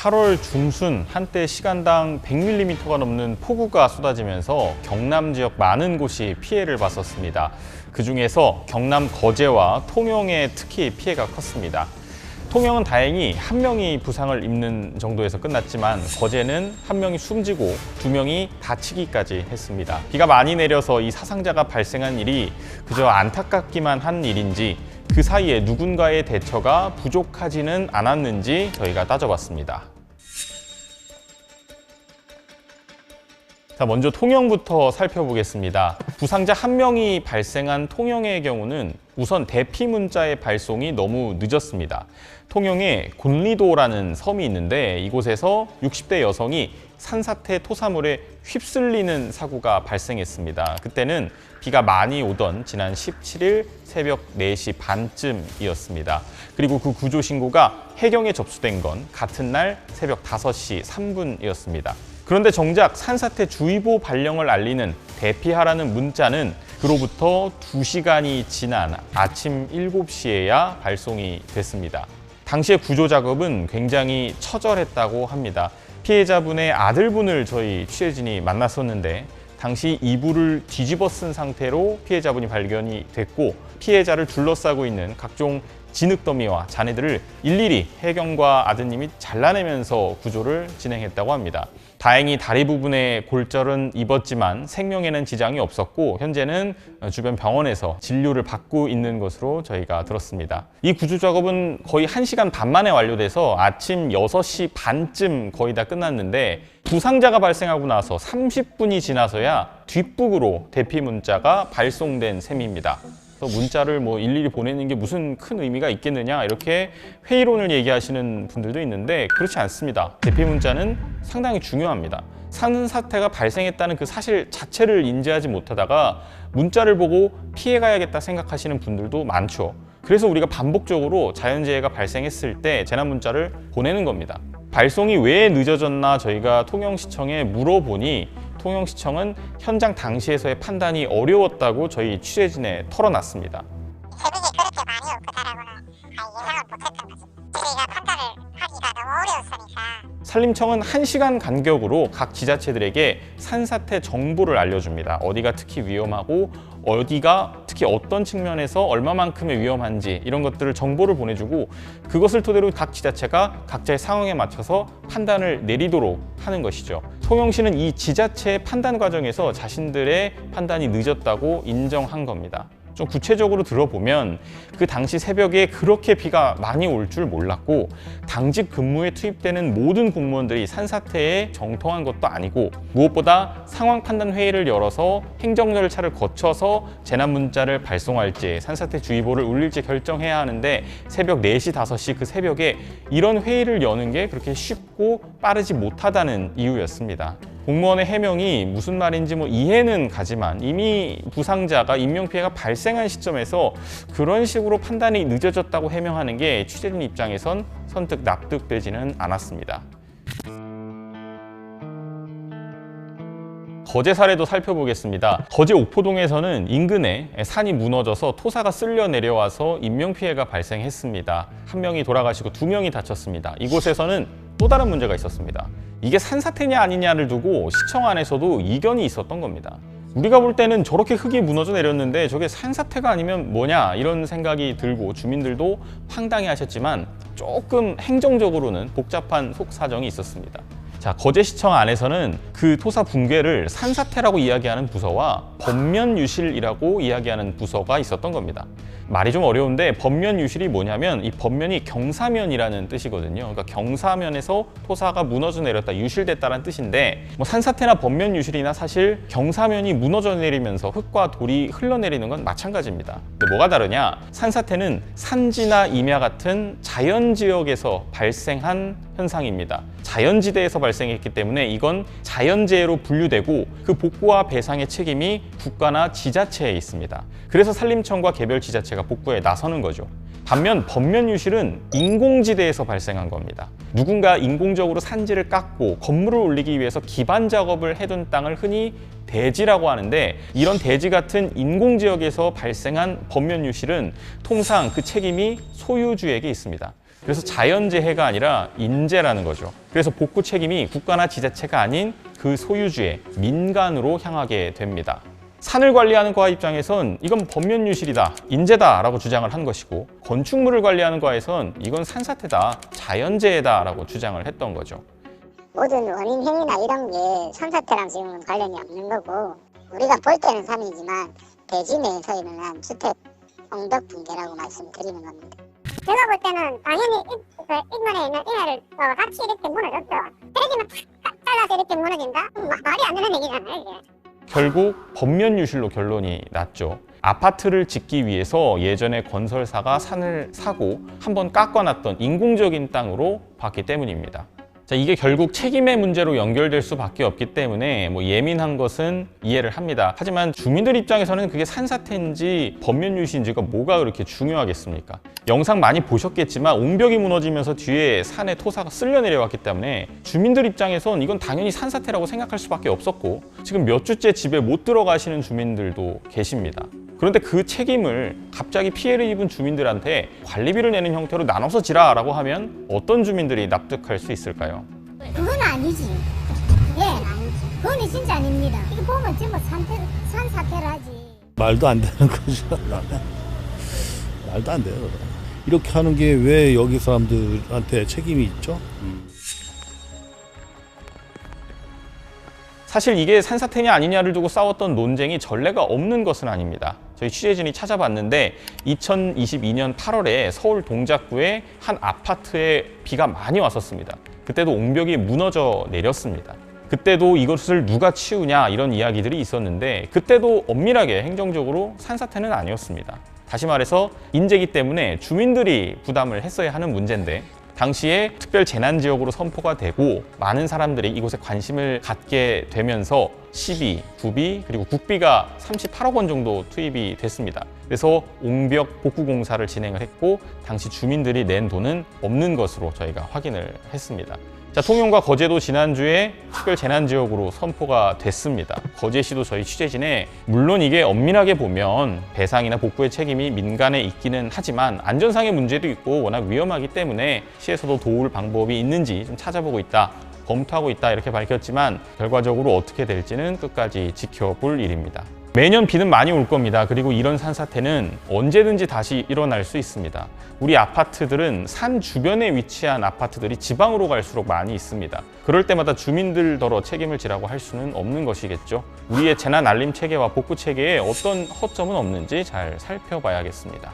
8월 중순 한때 시간당 100mm가 넘는 폭우가 쏟아지면서 경남 지역 많은 곳이 피해를 봤었습니다. 그중에서 경남 거제와 통영에 특히 피해가 컸습니다. 통영은 다행히 한 명이 부상을 입는 정도에서 끝났지만 거제는 한 명이 숨지고 두 명이 다치기까지 했습니다. 비가 많이 내려서 이 사상자가 발생한 일이 그저 안타깝기만 한 일인지 그 사이에 누군가의 대처가 부족하지는 않았는지 저희가 따져봤습니다. 자, 먼저 통영부터 살펴보겠습니다. 부상자 한 명이 발생한 통영의 경우는 우선 대피 문자의 발송이 너무 늦었습니다. 통영에 곤리도라는 섬이 있는데 이곳에서 60대 여성이 산사태 토사물에 휩쓸리는 사고가 발생했습니다. 그때는 비가 많이 오던 지난 17일 새벽 4시 반쯤이었습니다. 그리고 그 구조 신고가 해경에 접수된 건 같은 날 새벽 5시 3분이었습니다. 그런데 정작 산사태 주의보 발령을 알리는 대피하라는 문자는 그로부터 2시간이 지난 아침 7시에야 발송이 됐습니다. 당시의 구조 작업은 굉장히 처절했다고 합니다. 피해자분의 아들분을 저희 취재진이 만났었는데 당시 이불을 뒤집어 쓴 상태로 피해자분이 발견이 됐고 피해자를 둘러싸고 있는 각종 진흙더미와 잔해들을 일일이 해경과 아드님이 잘라내면서 구조를 진행했다고 합니다. 다행히 다리 부분에 골절은 입었지만 생명에는 지장이 없었고 현재는 주변 병원에서 진료를 받고 있는 것으로 저희가 들었습니다. 이 구조 작업은 거의 1시간 반 만에 완료돼서 아침 6시 반쯤 거의 다 끝났는데 부상자가 발생하고 나서 30분이 지나서야 뒷북으로 대피 문자가 발송된 셈입니다. 문자를 일일이 보내는 게 무슨 큰 의미가 있겠느냐 이렇게 회의론을 얘기하시는 분들도 있는데 그렇지 않습니다. 대피 문자는 상당히 중요합니다. 산사태가 발생했다는 그 사실 자체를 인지하지 못하다가 문자를 보고 피해가야겠다 생각하시는 분들도 많죠. 그래서 우리가 반복적으로 자연재해가 발생했을 때 재난 문자를 보내는 겁니다. 발송이 왜 늦어졌나 저희가 통영시청에 물어보니 통영시청은 현장 당시에서의 판단이 어려웠다고 저희 취재진에 털어놨습니다. 새벽에 그렇게 많이 오거다라고는 예상을 못했던 거지. 저희가 판단을 하기가 너무 어려웠으니까. 산림청은 1시간 간격으로 각 지자체들에게 산사태 정보를 알려줍니다. 어디가 특히 위험하고 어디가 특히 어떤 측면에서 얼마만큼의 위험한지 이런 것들을 정보를 보내주고 그것을 토대로 각 지자체가 각자의 상황에 맞춰서 판단을 내리도록 하는 것이죠. 통영시는 이 지자체의 판단 과정에서 자신들의 판단이 늦었다고 인정한 겁니다. 좀 구체적으로 들어보면 그 당시 새벽에 그렇게 비가 많이 올 줄 몰랐고 당직 근무에 투입되는 모든 공무원들이 산사태에 정통한 것도 아니고 무엇보다 상황 판단 회의를 열어서 행정 절차를 거쳐서 재난 문자를 발송할지 산사태 주의보를 울릴지 결정해야 하는데 새벽 4시, 5시 그 새벽에 이런 회의를 여는 게 그렇게 쉽고 빠르지 못하다는 이유였습니다. 공무원의 해명이 무슨 말인지 이해는 가지만 이미 부상자가 인명피해가 발생한 시점에서 그런 식으로 판단이 늦어졌다고 해명하는 게 취재진 입장에선 선뜻 납득되지는 않았습니다. 거제 사례도 살펴보겠습니다. 거제 옥포동에서는 인근에 산이 무너져서 토사가 쓸려 내려와서 인명피해가 발생했습니다. 한 명이 돌아가시고 2명이 다쳤습니다. 이곳에서는 또 다른 문제가 있었습니다. 이게 산사태냐 아니냐를 두고 시청 안에서도 이견이 있었던 겁니다. 우리가 볼 때는 저렇게 흙이 무너져 내렸는데 저게 산사태가 아니면 뭐냐 이런 생각이 들고 주민들도 황당해 하셨지만 조금 행정적으로는 복잡한 속사정이 있었습니다. 자, 거제시청 안에서는 그 토사 붕괴를 산사태라고 이야기하는 부서와 번면유실이라고 이야기하는 부서가 있었던 겁니다. 말이 좀 어려운데 번면유실이 뭐냐면 이 번면이 경사면이라는 뜻이거든요. 그러니까 경사면에서 토사가 무너져 내렸다, 유실됐다는 뜻인데 산사태나 번면유실이나 사실 경사면이 무너져 내리면서 흙과 돌이 흘러내리는 건 마찬가지입니다. 근데 뭐가 다르냐? 산사태는 산지나 임야 같은 자연지역에서 발생한 현상입니다. 자연지대에서 발생했기 때문에 이건 자연재해로 분류되고 그 복구와 배상의 책임이 국가나 지자체에 있습니다. 그래서 산림청과 개별 지자체가 복구에 나서는 거죠. 반면 번면유실은 인공지대에서 발생한 겁니다. 누군가 인공적으로 산지를 깎고 건물을 올리기 위해서 기반 작업을 해둔 땅을 흔히 대지라고 하는데 이런 대지 같은 인공지역에서 발생한 번면유실은 통상 그 책임이 소유주에게 있습니다. 그래서 자연재해가 아니라 인재라는 거죠. 그래서 복구 책임이 국가나 지자체가 아닌 그 소유주의 민간으로 향하게 됩니다. 산을 관리하는 과 입장에선 이건 법면유실이다, 인재다라고 주장을 한 것이고, 건축물을 관리하는 과에선 이건 산사태다, 자연재해다라고 주장을 했던 거죠. 모든 원인 행위나 이런 게 산사태랑 지금은 관련이 없는 거고, 우리가 볼 때는 산이지만 대지 내에서 일어난 주택 엉벽 붕괴라고 말씀드리는 겁니다. 제가 볼 때는 당연히 인근에 있는 인해를 같이 이렇게 무너졌죠. 때리면 탁 잘라서 이렇게 무너진다? 말이 안 되는 얘기잖아요, 이게. 결국 법면유실로 결론이 났죠. 아파트를 짓기 위해서 예전에 건설사가 산을 사고 한번 깎아놨던 인공적인 땅으로 봤기 때문입니다. 자, 이게 결국 책임의 문제로 연결될 수밖에 없기 때문에 예민한 것은 이해를 합니다. 하지만 주민들 입장에서는 그게 산사태인지 법면유실인지가 뭐가 그렇게 중요하겠습니까? 영상 많이 보셨겠지만 옹벽이 무너지면서 뒤에 산에 토사가 쓸려 내려왔기 때문에 주민들 입장에선 이건 당연히 산사태라고 생각할 수밖에 없었고, 지금 몇 주째 집에 못 들어가시는 주민들도 계십니다. 그런데 그 책임을 갑자기 피해를 입은 주민들한테 관리비를 내는 형태로 나눠서 지라라고 하면 어떤 주민들이 납득할 수 있을까요? 그건 아니지. 예, 아니지. 그건 진짜 아닙니다. 이거 보면 전부 산사태라지. 말도 안 되는 거죠. 말도 안 돼요. 이렇게 하는 게 왜 여기 사람들한테 책임이 있죠? 사실 이게 산사태냐 아니냐를 두고 싸웠던 논쟁이 전례가 없는 것은 아닙니다. 저희 취재진이 찾아봤는데 2022년 8월에 서울 동작구의 한 아파트에 비가 많이 왔었습니다. 그때도 옹벽이 무너져 내렸습니다. 그때도 이것을 누가 치우냐 이런 이야기들이 있었는데, 그때도 엄밀하게 행정적으로 산사태는 아니었습니다. 다시 말해서 인재이기 때문에 주민들이 부담을 했어야 하는 문제인데, 당시에 특별 재난 지역으로 선포가 되고 많은 사람들이 이곳에 관심을 갖게 되면서 시비, 구비, 그리고 국비가 38억 원 정도 투입이 됐습니다. 그래서 옹벽 복구 공사를 진행을 했고, 당시 주민들이 낸 돈은 없는 것으로 저희가 확인을 했습니다. 자, 통영과 거제도 지난주에 특별 재난 지역으로 선포가 됐습니다. 거제시도 저희 취재진에 물론 이게 엄밀하게 보면 배상이나 복구의 책임이 민간에 있기는 하지만 안전상의 문제도 있고 워낙 위험하기 때문에 시에서도 도울 방법이 있는지 좀 찾아보고 있다, 검토하고 있다 이렇게 밝혔지만 결과적으로 어떻게 될지는 끝까지 지켜볼 일입니다. 매년 비는 많이 올 겁니다. 그리고 이런 산사태는 언제든지 다시 일어날 수 있습니다. 우리 아파트들은 산 주변에 위치한 아파트들이 지방으로 갈수록 많이 있습니다. 그럴 때마다 주민들더러 책임을 지라고 할 수는 없는 것이겠죠. 우리의 재난 알림 체계와 복구 체계에 어떤 허점은 없는지 잘 살펴봐야겠습니다.